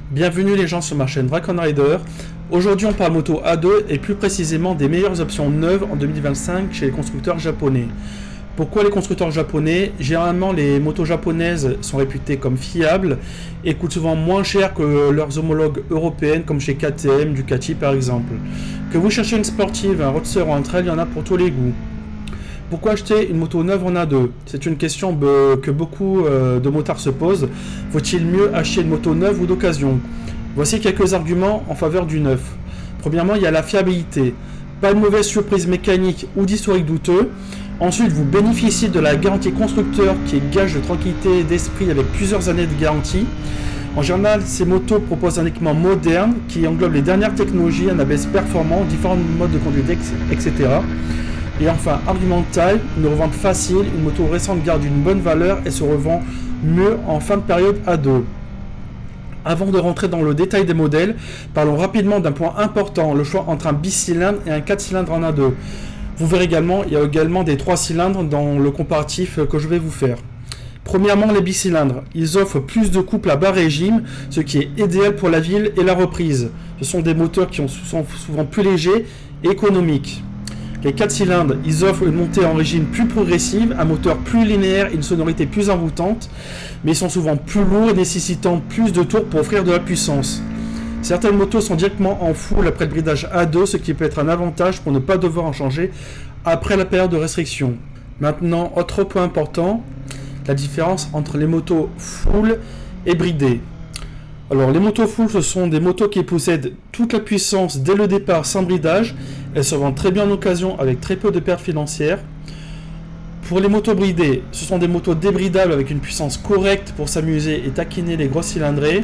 Bienvenue les gens sur ma chaîne Dragon Rider. Aujourd'hui on parle moto A2 et plus précisément des meilleures options neuves en 2025 chez les constructeurs japonais. Pourquoi les constructeurs japonais? Généralement les motos japonaises sont réputées comme fiables et coûtent souvent moins cher que leurs homologues européennes comme chez KTM, Ducati par exemple. Que vous cherchez une sportive, un roadster ou un trail, il y en a pour tous les goûts. Pourquoi acheter une moto neuve en A2? C'est une question que beaucoup de motards se posent. Vaut-il mieux acheter une moto neuve ou d'occasion? Voici quelques arguments en faveur du neuf. Premièrement, il y a la fiabilité. Pas de mauvaise surprise mécanique ou d'historique douteux. Ensuite, vous bénéficiez de la garantie constructeur qui est gage de tranquillité d'esprit avec plusieurs années de garantie. En général, ces motos proposent un équipement moderne qui englobe les dernières technologies, un ABS performant, différents modes de conduite, etc. Et enfin, argument de taille, une revente facile, une moto récente garde une bonne valeur et se revend mieux en fin de période A2. Avant de rentrer dans le détail des modèles, parlons rapidement d'un point important, le choix entre un bicylindre et un 4 cylindres en A2. Vous verrez également, il y a également des 3 cylindres dans le comparatif que je vais vous faire. Premièrement, les bicylindres. Ils offrent plus de couple à bas régime, ce qui est idéal pour la ville et la reprise. Ce sont des moteurs qui sont souvent plus légers et économiques. Les 4 cylindres, ils offrent une montée en régime plus progressive, un moteur plus linéaire et une sonorité plus envoûtante, mais ils sont souvent plus lourds et nécessitant plus de tours pour offrir de la puissance. Certaines motos sont directement en full après le bridage A2, ce qui peut être un avantage pour ne pas devoir en changer après la période de restriction. Maintenant, autre point important, la différence entre les motos full et bridées. Alors les motos full, ce sont des motos qui possèdent toute la puissance dès le départ sans bridage. Elles se vendent très bien en occasion avec très peu de pertes financières. Pour les motos bridées, ce sont des motos débridables avec une puissance correcte pour s'amuser et taquiner les grosses cylindrées.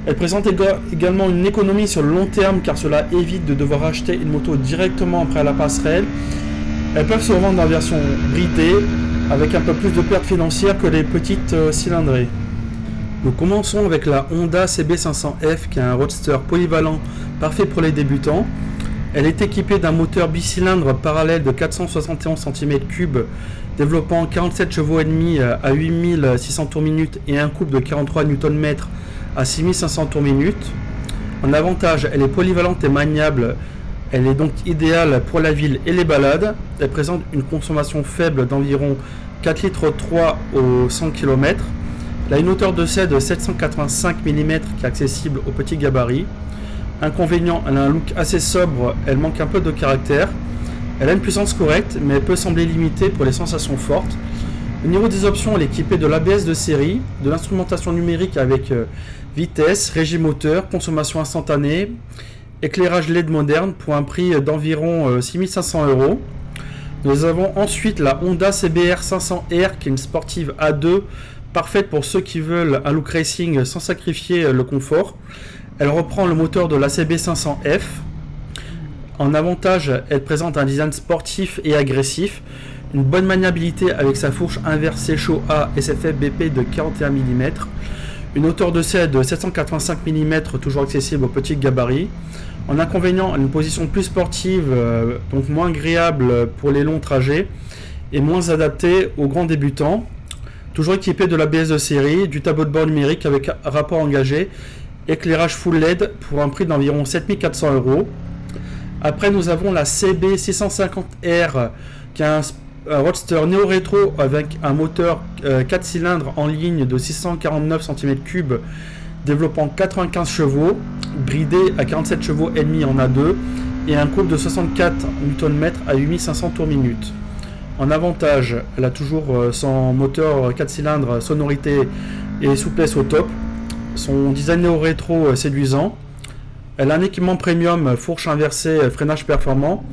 Elles présentent également une économie sur le long terme car cela évite de devoir acheter une moto directement après la passerelle. Elles peuvent se vendre en version bridée avec un peu plus de pertes financières que les petites cylindrées. Nous commençons avec la Honda CB500F qui est un roadster polyvalent parfait pour les débutants. Elle est équipée d'un moteur bicylindre parallèle de 471 cm3 développant 47 chevaux et demi à 8600 tours minute et un couple de 43 Nm à 6500 tours minute. En avantage, elle est polyvalente et maniable. Elle est donc idéale pour la ville et les balades. Elle présente une consommation faible d'environ 4,3 litres au 100 km. Elle a une hauteur de selle de 785 mm qui est accessible aux petits gabarits. Inconvénient, elle a un look assez sobre, elle manque un peu de caractère. Elle a une puissance correcte, mais elle peut sembler limitée pour les sensations fortes. Au niveau des options, elle est équipée de l'ABS de série, de l'instrumentation numérique avec vitesse, régime moteur, consommation instantanée, éclairage LED moderne pour un prix d'environ 6500 €. Nous avons ensuite la Honda CBR 500R qui est une sportive A2 parfaite pour ceux qui veulent un look racing sans sacrifier le confort. Elle reprend le moteur de la CB500F. En avantage, elle présente un design sportif et agressif, une bonne maniabilité avec sa fourche inversée Showa A SFF BP de 41 mm, une hauteur de selle de 785 mm toujours accessible aux petits gabarits. En inconvénient, une position plus sportive, donc moins agréable pour les longs trajets et moins adaptée aux grands débutants. Toujours équipé de l'ABS de série, du tableau de bord numérique avec rapport engagé, éclairage full LED pour un prix d'environ 7400 €. Après, nous avons la CB650R qui est un roadster néo-rétro avec un moteur 4 cylindres en ligne de 649 cm3 développant 95 chevaux, bridé à 47 chevaux et demi en A2 et un couple de 64 Nm à 8500 tours minute. En avantage, elle a toujours son moteur 4 cylindres, sonorité et souplesse au top. Son design néo-rétro séduisant. Elle a un équipement premium, fourche inversée, freinage performant.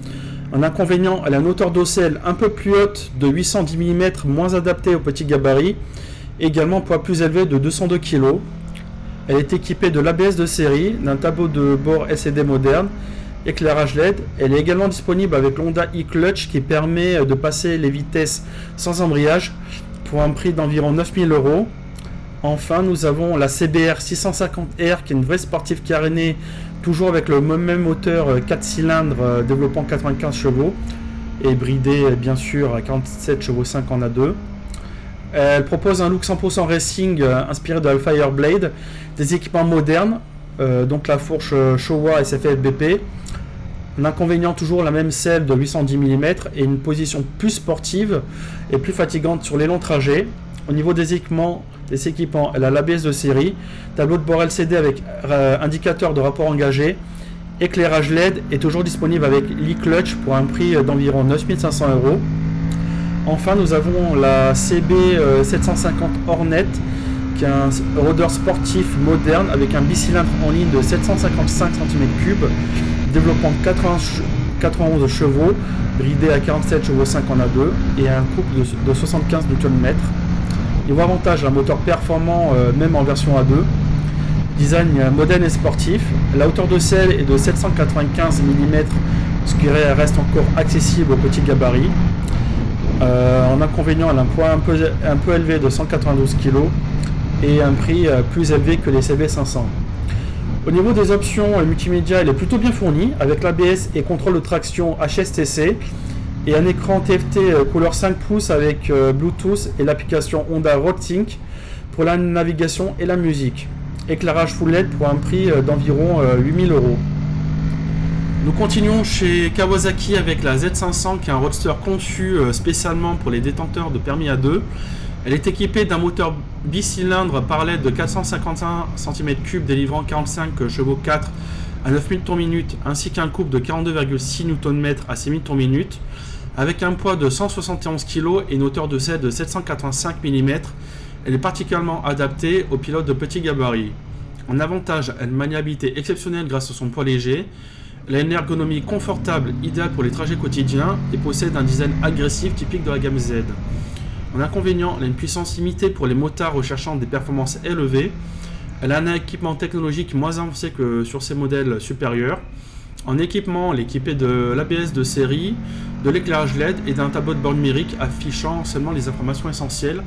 En inconvénient, elle a une hauteur d'ocelle un peu plus haute de 810 mm, moins adaptée aux petits gabarits. Également poids plus élevé de 202 kg. Elle est équipée de l'ABS de série, d'un tableau de bord LCD moderne, éclairage LED. Elle est également disponible avec l'Honda e-Clutch qui permet de passer les vitesses sans embrayage pour un prix d'environ 9000 €. Enfin, nous avons la CBR 650R qui est une vraie sportive carénée, toujours avec le même moteur 4 cylindres développant 95 chevaux et bridé bien sûr à 47 chevaux 5 en A2. Elle propose un look 100% racing inspiré de la Fireblade, des équipements modernes, donc la fourche Showa SFF BP. L'inconvénient, toujours la même selle de 810 mm et une position plus sportive et plus fatigante sur les longs trajets. Au niveau des équipements, elle a l'ABS de série, tableau de bord LCD avec indicateur de rapport engagé, éclairage LED est toujours disponible avec l'e-clutch pour un prix d'environ 9500 €. Enfin, nous avons la CB 750 Hornet, qui est un rodeur sportif moderne avec un bicylindre en ligne de 755 cm3, développant 91 chevaux, bridé à 47 chevaux 5 en A2 et un couple de 75 Nm. Niveau avantage, un moteur performant même en version A2. Design moderne et sportif. La hauteur de selle est de 795 mm, ce qui reste encore accessible aux petits gabarits. En inconvénient, elle a un poids un peu élevé de 192 kg et un prix plus élevé que les CB500. Au niveau des options multimédia, elle est plutôt bien fournie avec l'ABS et contrôle de traction HSTC et un écran TFT couleur 5 pouces avec Bluetooth et l'application Honda RoadSync pour la navigation et la musique. Éclairage full LED pour un prix d'environ 8000 €. Nous continuons chez Kawasaki avec la Z500 qui est un roadster conçu spécialement pour les détenteurs de permis A2. Elle est équipée d'un moteur bicylindre parallèle de 451 cm3 délivrant 45 chevaux 4 à 9000 tours-minute ainsi qu'un couple de 42,6 Nm à 6000 tours-minute avec un poids de 171 kg et une hauteur de selle de 785 mm. Elle est particulièrement adaptée aux pilotes de petits gabarits. En avantage, elle a une maniabilité exceptionnelle grâce à son poids léger. Elle a une ergonomie confortable, idéale pour les trajets quotidiens et possède un design agressif typique de la gamme Z. En inconvénient, elle a une puissance limitée pour les motards recherchant des performances élevées. Elle a un équipement technologique moins avancé que sur ses modèles supérieurs. En équipement, elle est équipée de l'ABS de série, de l'éclairage LED et d'un tableau de bord numérique affichant seulement les informations essentielles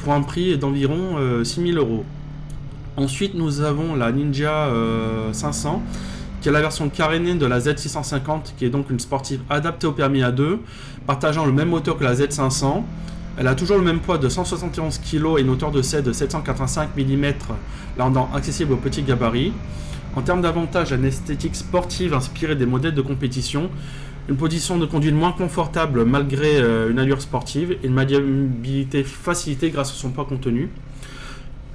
pour un prix d'environ 6000 €. Ensuite, nous avons la Ninja 500 qui est la version carénée de la Z650 qui est donc une sportive adaptée au permis A2, partageant le même moteur que la Z500. Elle a toujours le même poids de 171 kg et une hauteur de selle de 785 mm, la rendant accessible aux petits gabarits. En termes d'avantages, elle a une esthétique sportive inspirée des modèles de compétition, une position de conduite moins confortable malgré une allure sportive et une maniabilité facilitée grâce à son poids contenu.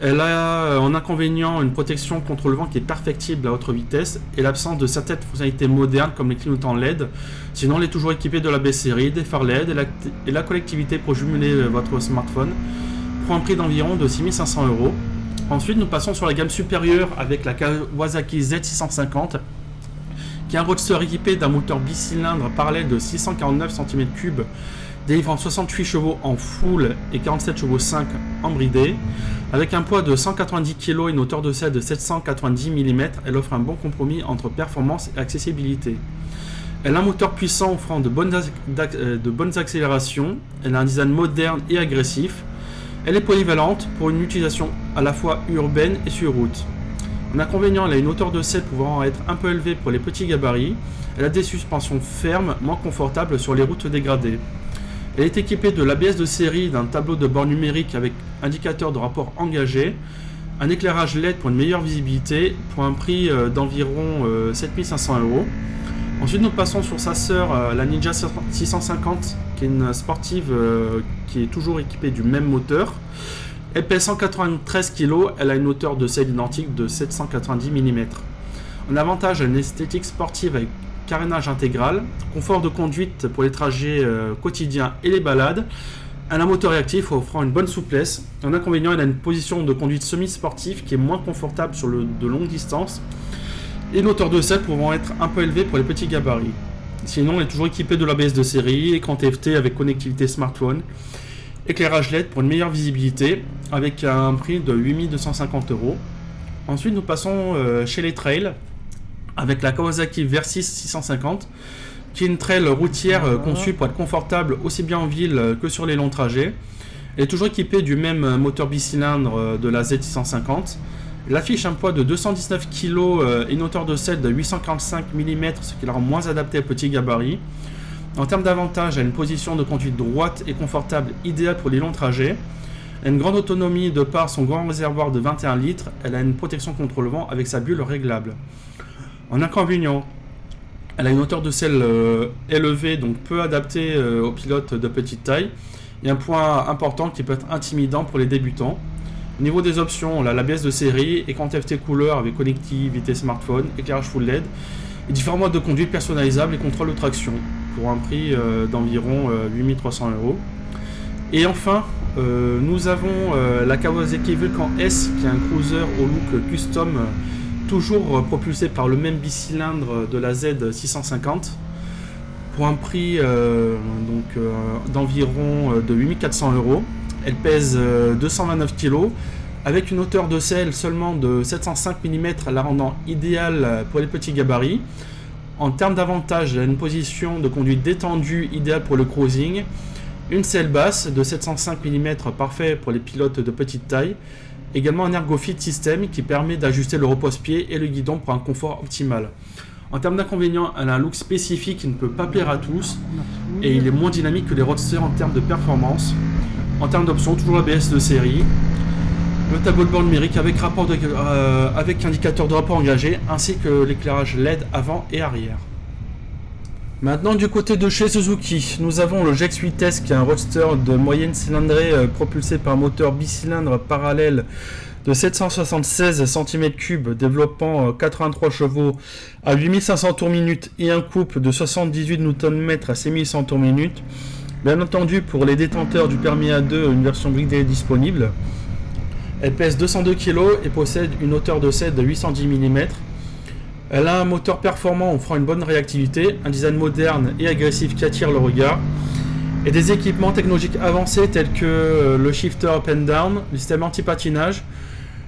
Elle a en inconvénient une protection contre le vent qui est perfectible à haute vitesse et l'absence de certaines fonctionnalités modernes comme les clignotants LED. Sinon, elle est toujours équipée de la B-série, des phares LED et la connectivité pour jumeler votre smartphone pour un prix d'environ de 6500 €. Ensuite, nous passons sur la gamme supérieure avec la Kawasaki Z650 qui est un roadster équipé d'un moteur bicylindre parallèle de 649 cm3 délivrant 68 chevaux en full et 47 chevaux 5 en bridé. Avec un poids de 190 kg et une hauteur de selle de 790 mm, elle offre un bon compromis entre performance et accessibilité. Elle a un moteur puissant offrant de bonnes accélérations, elle a un design moderne et agressif, elle est polyvalente pour une utilisation à la fois urbaine et sur route. En inconvénient, elle a une hauteur de selle pouvant être un peu élevée pour les petits gabarits, elle a des suspensions fermes, moins confortables sur les routes dégradées. Elle est équipée de l'ABS de série, d'un tableau de bord numérique avec indicateur de rapport engagé, un éclairage LED pour une meilleure visibilité pour un prix d'environ 7500 €. Ensuite, nous passons sur sa sœur, la Ninja 650, qui est une sportive qui est toujours équipée du même moteur. Elle pèse 193 kg, elle a une hauteur de selle identique de 790 mm. En avantage, elle a une esthétique sportive avec carénage intégral, confort de conduite pour les trajets quotidiens et les balades, un moteur réactif offrant une bonne souplesse. En inconvénient, elle a une position de conduite semi-sportive qui est moins confortable sur de longues distances et une hauteur de selle pouvant être un peu élevée pour les petits gabarits. Sinon, elle est toujours équipée de l'ABS de série, écran TFT avec connectivité smartphone, éclairage LED pour une meilleure visibilité avec un prix de 8250 €. Ensuite, nous passons chez les trails avec la Kawasaki Versys 650 qui est une trail routière conçue pour être confortable aussi bien en ville que sur les longs trajets. Elle est toujours équipée du même moteur bicylindre de la Z650. Elle affiche un poids de 219 kg et une hauteur de selle de 845 mm, ce qui la rend moins adaptée aux petits gabarits. En termes d'avantages, elle a une position de conduite droite et confortable idéale pour les longs trajets. Elle a une grande autonomie de par son grand réservoir de 21 litres. Elle a une protection contre le vent avec sa bulle réglable. En inconvénient, elle a une hauteur de selle élevée, donc peu adaptée aux pilotes de petite taille. Il y a un point important qui peut être intimidant pour les débutants. Au niveau des options, on a l'ABS de série, écran TFT couleur avec connectivité smartphone, éclairage full LED, et différents modes de conduite personnalisables et contrôle de traction pour un prix d'environ 8300 €. Et enfin, nous avons la Kawasaki Vulcan S, qui est un cruiser au look custom, toujours propulsé par le même bicylindre de la Z650, pour un prix d'environ de 8400 €. Elle pèse 229 kg, avec une hauteur de selle seulement de 705 mm, la rendant idéale pour les petits gabarits. En termes d'avantages, elle a une position de conduite détendue, idéale pour le cruising. Une selle basse de 705 mm, parfait pour les pilotes de petite taille. Également un ErgoFit système qui permet d'ajuster le repose-pied et le guidon pour un confort optimal. En termes d'inconvénients, elle a un look spécifique qui ne peut pas plaire à tous et il est moins dynamique que les roadsters en termes de performance. En termes d'options, toujours ABS de série, le tableau de bord numérique avec indicateur de rapport engagé ainsi que l'éclairage LED avant et arrière. Maintenant du côté de chez Suzuki, nous avons le GX8S qui est un roadster de moyenne cylindrée propulsé par un moteur bicylindre parallèle de 776 cm3 développant 83 chevaux à 8500 tours minute et un couple de 78 Nm à 6100 tours minute. Bien entendu, pour les détenteurs du permis A2, une version bridée est disponible. Elle pèse 202 kg et possède une hauteur de selle de 810 mm. Elle a un moteur performant offrant une bonne réactivité, un design moderne et agressif qui attire le regard, et des équipements technologiques avancés tels que le shifter up and down, le système anti-patinage,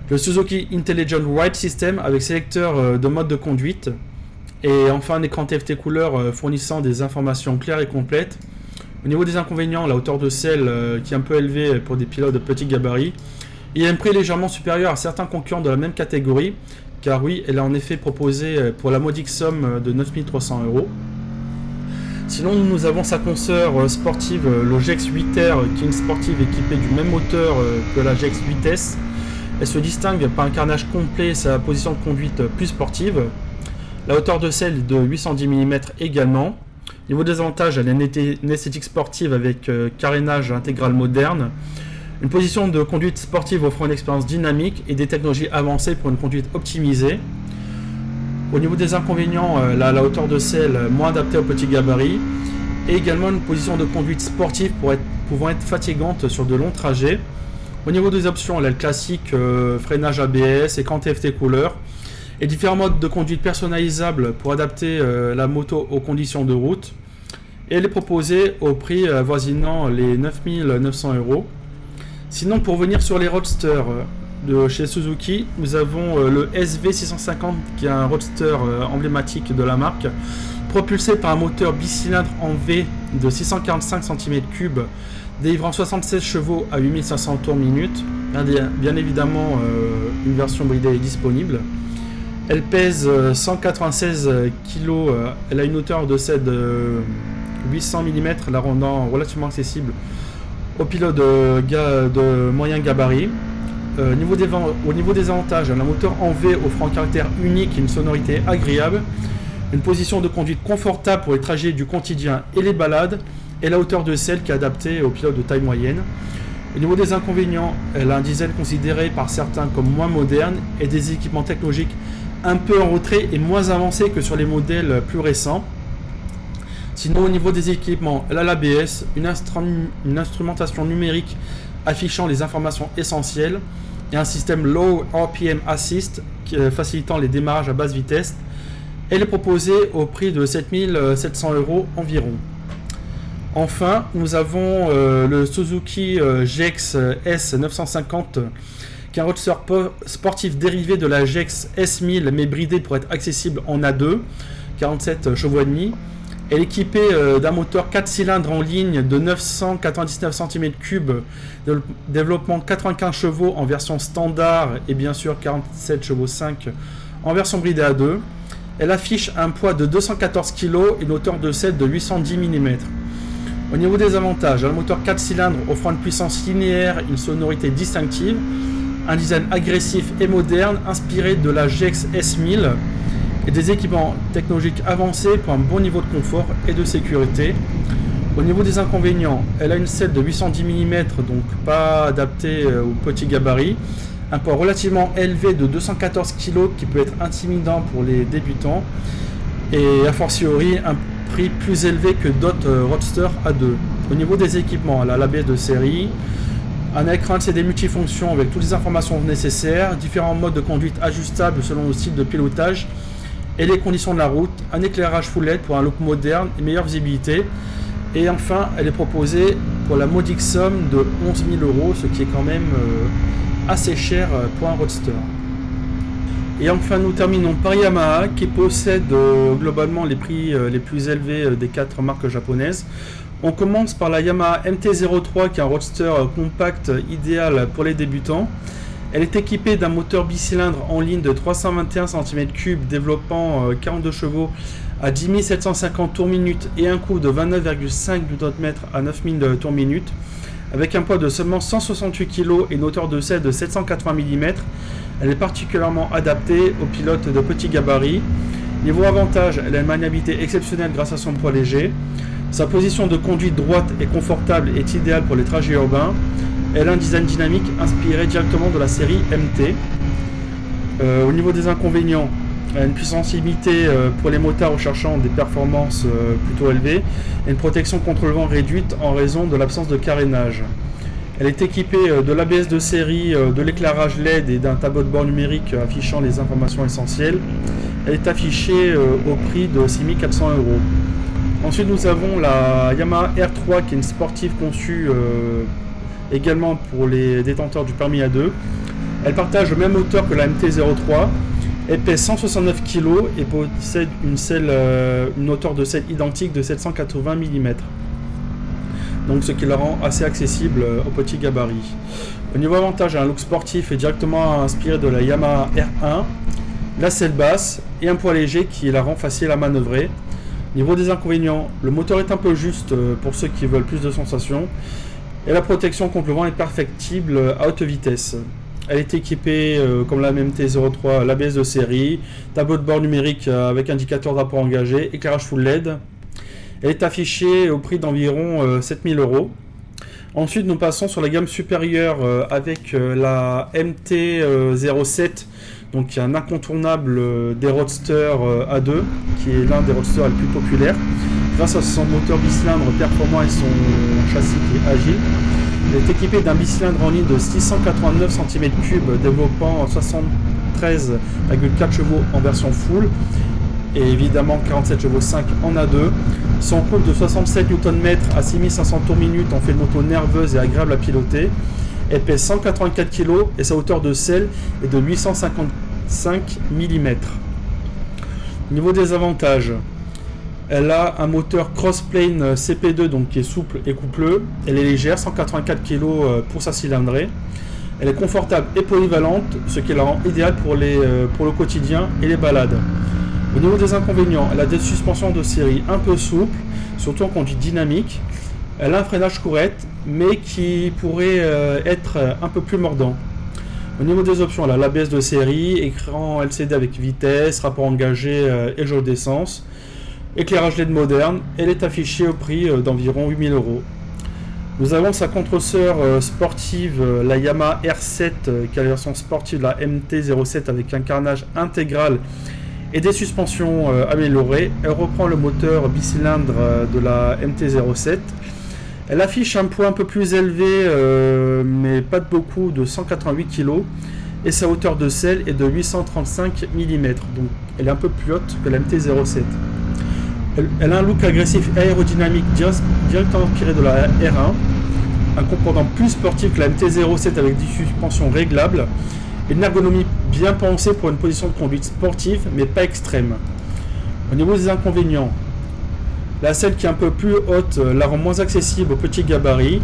le Suzuki Intelligent Ride System avec sélecteur de mode de conduite, et enfin un écran TFT couleur fournissant des informations claires et complètes. Au niveau des inconvénients, la hauteur de selle qui est un peu élevée pour des pilotes de petits gabarits. Il y a un prix légèrement supérieur à certains concurrents de la même catégorie, car oui, elle est en effet proposée pour la modique somme de 9300 €. Sinon, nous avons sa consoeur sportive, le GX8R, qui est une sportive équipée du même moteur que la GX8S. Elle se distingue par un carnage complet et sa position de conduite plus sportive. La hauteur de selle est de 810 mm également. Niveau des avantages, elle a une esthétique sportive avec carénage intégral moderne. Une position de conduite sportive offrant une expérience dynamique et des technologies avancées pour une conduite optimisée. Au niveau des inconvénients, la hauteur de selle moins adaptée aux petits gabarits et également une position de conduite sportive pouvant être fatigante sur de longs trajets. Au niveau des options, elle a le classique freinage ABS, écran TFT couleur et différents modes de conduite personnalisables pour adapter la moto aux conditions de route. Et elle est proposée au prix avoisinant les 9900 €. Sinon, pour venir sur les roadsters de chez Suzuki, nous avons le SV650 qui est un roadster emblématique de la marque, propulsé par un moteur bicylindre en V de 645 cm3, délivrant 76 chevaux à 8500 tours minute. Bien évidemment, une version bridée est disponible. Elle pèse 196 kg, elle a une hauteur de selle de 800 mm, la rendant relativement accessible aux pilotes de moyen gabarit. Au niveau des avantages, un moteur en V offrant un caractère unique et une sonorité agréable, une position de conduite confortable pour les trajets du quotidien et les balades, et la hauteur de selle qui est adaptée aux pilotes de taille moyenne. Au niveau des inconvénients, elle a un design considéré par certains comme moins moderne et des équipements technologiques un peu en retrait et moins avancés que sur les modèles plus récents. Sinon, au niveau des équipements, elle a l'ABS, une instrumentation numérique affichant les informations essentielles et un système Low RPM Assist facilitant les démarrages à basse vitesse. Elle est proposée au prix de 7700 € environ. Enfin, nous avons le Suzuki GX S950 qui est un roadster sportif dérivé de la GX S1000 mais bridé pour être accessible en A2, 47 chevaux et demi. Elle est équipée d'un moteur 4 cylindres en ligne de 999 cm3, de développement 95 chevaux en version standard et bien sûr 47 chevaux 5 en version bridée A2. Elle affiche un poids de 214 kg et une hauteur de selle de 810 mm. Au niveau des avantages, un moteur 4 cylindres offrant une puissance linéaire, une sonorité distinctive, un design agressif et moderne inspiré de la GX S1000 et des équipements technologiques avancés pour un bon niveau de confort et de sécurité. Au niveau des inconvénients, elle a une selle de 810 mm, donc pas adaptée aux petits gabarits, un poids relativement élevé de 214 kg qui peut être intimidant pour les débutants et a fortiori un prix plus élevé que d'autres Roadster A2. Au niveau des équipements, elle a l'ABS de série, un écran LCD multifonction avec toutes les informations nécessaires, différents modes de conduite ajustables selon le style de pilotage et les conditions de la route, un éclairage full LED pour un look moderne et meilleure visibilité. Et enfin, elle est proposée pour la modique somme de 11 000 €, ce qui est quand même assez cher pour un Roadster. Et enfin, nous terminons par Yamaha, qui possède globalement les prix les plus élevés des 4 marques japonaises. On commence par la Yamaha MT-03, qui est un Roadster compact idéal pour les débutants. Elle est équipée d'un moteur bicylindre en ligne de 321 cm3 développant 42 chevaux à 10 750 tours-minute et un coup de 29,5 Nm à 9000 tours-minute, avec un poids de seulement 168 kg et une hauteur de selle de 780 mm. Elle est particulièrement adaptée aux pilotes de petits gabarits. Niveau avantage, elle a une maniabilité exceptionnelle grâce à son poids léger. Sa position de conduite droite et confortable est idéale pour les trajets urbains. Elle a un design dynamique inspiré directement de la série MT. Au niveau des inconvénients, elle a une puissance limitée pour les motards recherchant des performances plutôt élevées et une protection contre le vent réduite en raison de l'absence de carénage. Elle est équipée de l'ABS de série, de l'éclairage LED et d'un tableau de bord numérique affichant les informations essentielles. Elle est affichée au prix de 6 400 €. Ensuite, nous avons la Yamaha R3, qui est une sportive conçue également pour les détenteurs du permis A2. Elle partage le même moteur que la MT-03. Elle pèse 169 kg et possède une hauteur de selle identique de 780 mm. Donc ce qui la rend assez accessible aux petits gabarits. Au niveau avantage, un look sportif est directement inspiré de la Yamaha R1, la selle basse et un poids léger qui la rend facile à manœuvrer. Niveau des inconvénients, le moteur est un peu juste pour ceux qui veulent plus de sensations et la protection contre le vent est perfectible à haute vitesse. Elle est équipée, comme la MT-03, l'ABS de série, tableau de bord numérique avec indicateur d'apport engagé, éclairage full LED. Elle est affichée au prix d'environ 7 000 €. Ensuite, nous passons sur la gamme supérieure avec la MT-07, donc un incontournable des Roadsters A2, qui est l'un des Roadsters les plus populaires, grâce à son moteur bicylindre performant et son châssis qui est agile. Elle est équipée d'un bicylindre en ligne de 689 cm3 développant 73,4 chevaux en version full et évidemment 47 chevaux 5 en A2. Son couple de 67 Nm à 6500 tours-minute en fait une moto nerveuse et agréable à piloter. Elle pèse 184 kg et sa hauteur de selle est de 855 mm. Niveau des avantages, elle a un moteur Crossplane CP2 donc qui est souple et coupleux. Elle est légère, 184 kg pour sa cylindrée. Elle est confortable et polyvalente, ce qui la rend idéale pour le quotidien et les balades. Au niveau des inconvénients, elle a des suspensions de série un peu souples, surtout en conduite dynamique. Elle a un freinage courette, mais qui pourrait être un peu plus mordant. Au niveau des options, elle a l'ABS de série, écran LCD avec vitesse, rapport engagé et jauge d'essence, éclairage LED moderne. Elle est affichée au prix d'environ 8 000 €. Nous avons sa contresœur sportive, la Yamaha R7, qui a la version sportive de la MT-07 avec un carnage intégral et des suspensions améliorées. Elle reprend le moteur bicylindre de la MT-07. Elle affiche un poids un peu plus élevé, mais pas de beaucoup, de 188 kg, et sa hauteur de selle est de 835 mm, donc elle est un peu plus haute que la MT-07. Elle a un look agressif et aérodynamique directement inspiré de la R1, un comportement plus sportif que la MT-07 avec des suspensions réglables, et une ergonomie bien pensée pour une position de conduite sportive mais pas extrême. Au niveau des inconvénients, la selle qui est un peu plus haute la rend moins accessible aux petits gabarits,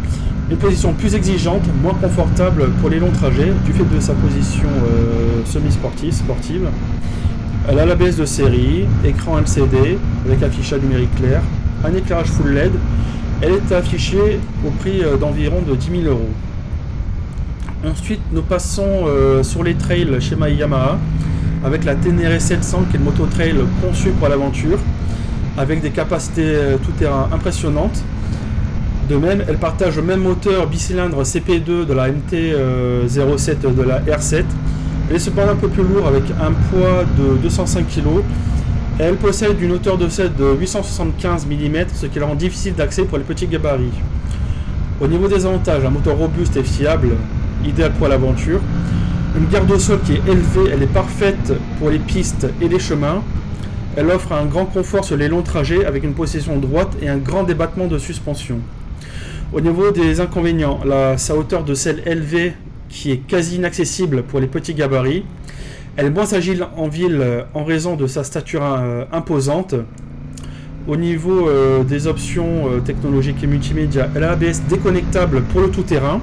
une position plus exigeante, moins confortable pour les longs trajets du fait de sa position sportive. Elle a l'ABS de série, écran LCD avec affichage numérique clair, un éclairage full LED Elle est affichée au prix d'environ de 10 000 euros. Ensuite, nous passons sur les trails chez Yamaha avec la Ténéré 700 qui est une moto trail conçue pour l'aventure avec des capacités tout-terrain impressionnantes. De même, elle partage le même moteur bicylindre CP2 de la MT-07 de la R7. Elle est cependant un peu plus lourde avec un poids de 205 kg. Elle possède une hauteur de selle de 875 mm, ce qui la rend difficile d'accès pour les petits gabarits. Au niveau des avantages, un moteur robuste et fiable, idéal pour l'aventure. Une garde au sol qui est élevée, elle est parfaite pour les pistes et les chemins. Elle offre un grand confort sur les longs trajets avec une position droite et un grand débattement de suspension. Au niveau des inconvénients, sa hauteur de selle élevée qui est quasi inaccessible pour les petits gabarits. Elle est moins agile en ville en raison de sa stature imposante. Au niveau des options technologiques et multimédia, elle a un ABS déconnectable pour le tout-terrain.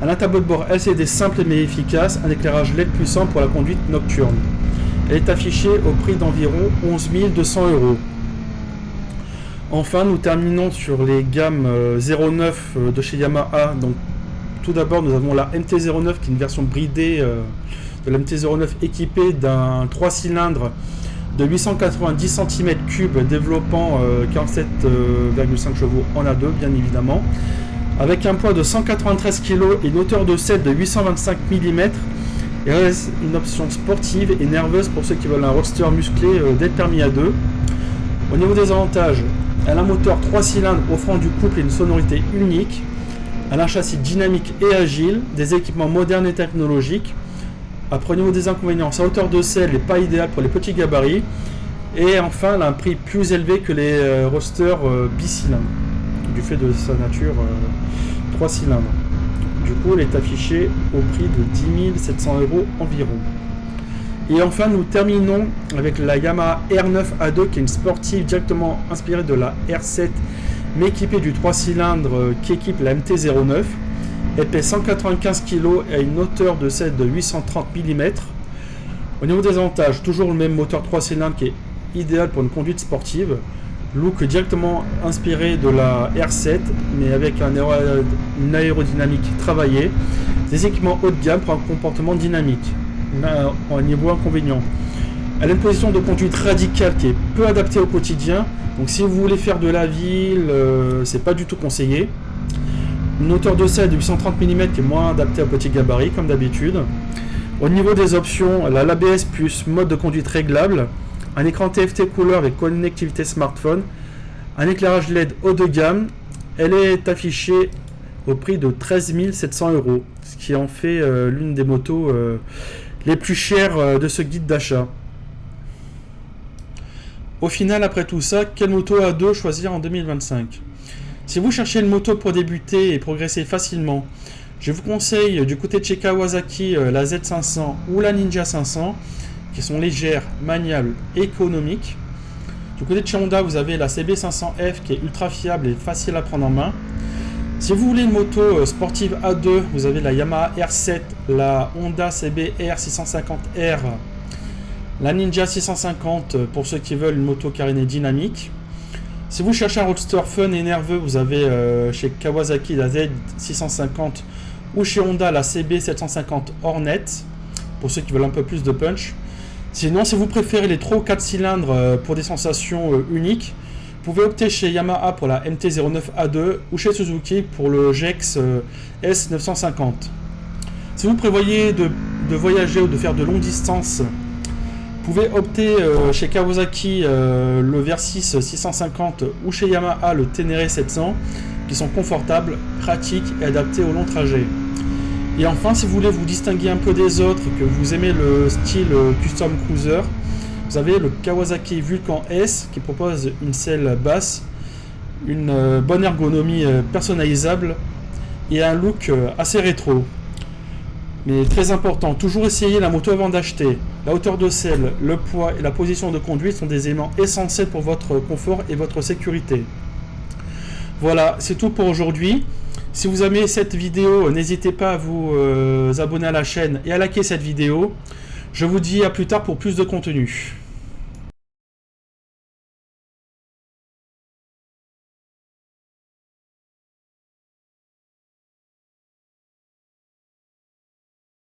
Un tableau de bord LCD simple mais efficace, un éclairage LED puissant pour la conduite nocturne. Elle est affichée au prix d'environ 11 200 euros. Enfin, nous terminons sur les gammes 09 de chez Yamaha. Donc, tout d'abord, nous avons la MT-09 qui est une version bridée de la MT-09 équipée d'un 3 cylindres de 890 cm3 développant 47,5 chevaux en A2 bien évidemment, avec un poids de 193 kg et une hauteur de selle de 825 mm. Et reste une option sportive et nerveuse pour ceux qui veulent un roadster musclé dès le permis A2. Au niveau des avantages, elle a un moteur 3 cylindres offrant du couple et une sonorité unique. Elle a un châssis dynamique et agile, des équipements modernes et technologiques. Après, au niveau des inconvénients, sa hauteur de selle n'est pas idéale pour les petits gabarits. Et enfin, elle a un prix plus élevé que les roadsters bicylindres, du fait de sa nature 3 cylindres. Du coup, elle est affichée au prix de 10 700 euros environ. Et enfin, nous terminons avec la Yamaha R9 A2 qui est une sportive directement inspirée de la R7 mais équipée du 3 cylindres qui équipe la MT-09. Elle pèse 195 kg et a une hauteur de selle de 830 mm. Au niveau des avantages, toujours le même moteur 3 cylindres qui est idéal pour une conduite sportive. Look directement inspiré de la R7 mais avec une aérodynamique travaillée. Des équipements haut de gamme pour un comportement dynamique. Au niveau inconvénient, elle a une position de conduite radicale qui est peu adaptée au quotidien, donc si vous voulez faire de la ville, c'est pas du tout conseillé. Une hauteur de selle de 830 mm qui est moins adaptée au petit gabarit comme d'habitude. Au niveau des options, elle a l'ABS plus mode de conduite réglable, un écran TFT couleur avec connectivité smartphone, un éclairage LED haut de gamme. Elle est affichée au prix de 13 700 euros, ce qui en fait l'une des motos les plus chères de ce guide d'achat. Au final, après tout ça, quelle moto A2 choisir en 2025? Si vous cherchez une moto pour débuter et progresser facilement, je vous conseille du côté de chez Kawasaki la Z500 ou la Ninja 500 qui sont légères, maniables et économiques. Du côté de chez Honda, vous avez la CB500F qui est ultra fiable et facile à prendre en main. Si vous voulez une moto sportive A2, vous avez la Yamaha R7, la Honda CB-R 650R, la Ninja 650 pour ceux qui veulent une moto carénée dynamique. Si vous cherchez un roadster fun et nerveux, vous avez chez Kawasaki la Z650 ou chez Honda la CB750 Hornet pour ceux qui veulent un peu plus de punch. Sinon, si vous préférez les 3 ou 4 cylindres pour des sensations uniques, vous pouvez opter chez Yamaha pour la MT-09 A2 ou chez Suzuki pour le GX S950. Si vous prévoyez de voyager ou de faire de longues distances, vous pouvez opter chez Kawasaki le Versys 650 ou chez Yamaha le Ténéré 700 qui sont confortables, pratiques et adaptés aux longs trajets. Et enfin, si vous voulez vous distinguer un peu des autres et que vous aimez le style Custom Cruiser, vous avez le Kawasaki Vulcan S qui propose une selle basse, une bonne ergonomie personnalisable et un look assez rétro. Mais très important, toujours essayer la moto avant d'acheter. La hauteur de selle, le poids et la position de conduite sont des éléments essentiels pour votre confort et votre sécurité. Voilà, c'est tout pour aujourd'hui. Si vous aimez cette vidéo, n'hésitez pas à vous abonner à la chaîne et à liker cette vidéo. Je vous dis à plus tard pour plus de contenu.